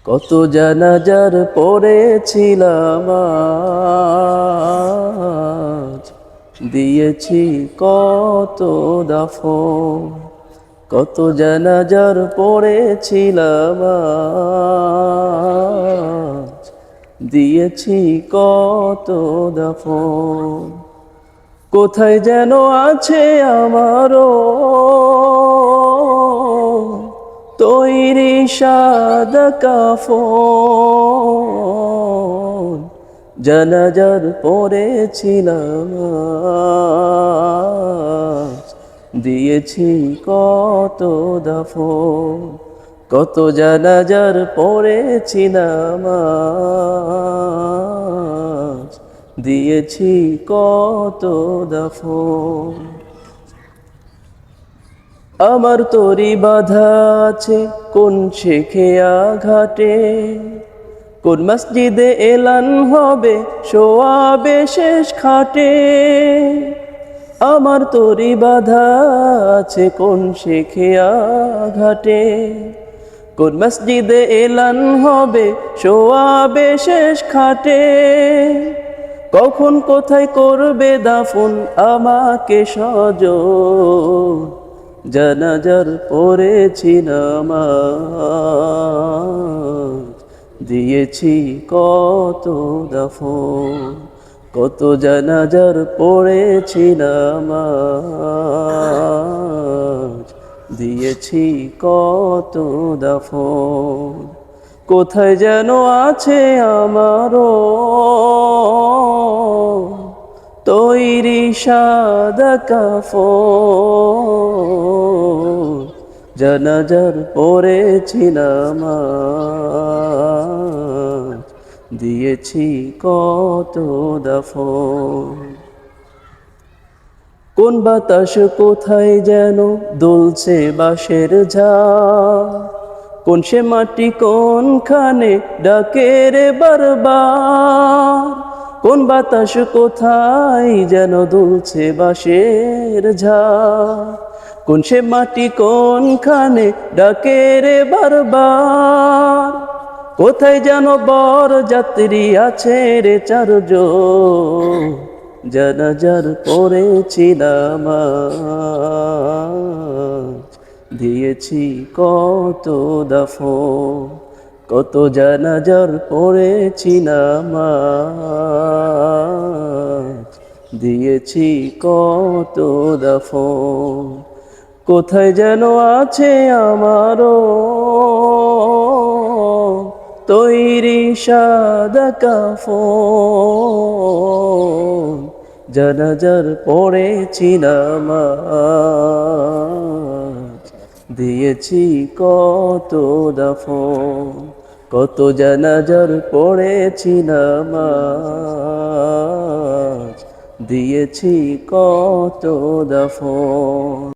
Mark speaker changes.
Speaker 1: কত জানাজার পড়েছিলাম আজ, দিয়েছি কত দাফন। কত জানাজার পড়েছিলাম আজ, দিয়েছি কত দাফন। কোথায় যেন আছে আমারও তৈরি সাদা কাফন, জানাজার পড়েছিলাম আজ, দিয়েছি কত দাফন। কত জানাজার পড়েছিলাম আজ, দিয়েছি কত দাফন। আমার তরি বাঁধা আছে কোন শেখেয়া ঘাটে, কোন মসজিদে এলান হবে শোয়াবে শেষ খাটে। আমার তরি বাঁধা আছে কোন শেখেয়া ঘাটে, কোন মসজিদে এলান হবে শোয়াবে শেষ খাটে। কখন কোথায় করবে দাফন আমাকে সজন, জানাজার পড়েছিলাম আজ, দিয়েছি কত দাফন। কত জানাজার পড়েছিলাম আজ, দিয়েছি কত দাফন। কোথায় যেন আছে আমারও তৈরি সাদা কাফন, জানাজার পড়েছিলাম আজ, দিয়েছি কত দাফন। কোন বাতাস কোথায় যেন দুলছে বাঁশের ঝাড়, কোন সে মাটি কোনখানে ডাকে রে বারবার। কোন বাতাস কোথায় যেন দুলছে বাঁশের ঝাড়, কোন সে মাটি কোনখানে ডাকে রে বারবার। কোথায় যেন বর যাত্রী আছে রে চারজন, জানাজার পড়েছিলাম আজ, দিয়েছি কত দাফন। কত জানাজার পড়েছিলাম আজ, দিয়েছি কত দাফন। কোথায় যেন আছে আমারও তৈরি সাদা কাফন, জানাজার পড়েছিলাম আজ, দিয়েছি কত দাফন। কত জানাজার পড়েছিলাম আজ, দিয়েছি কত দাফন।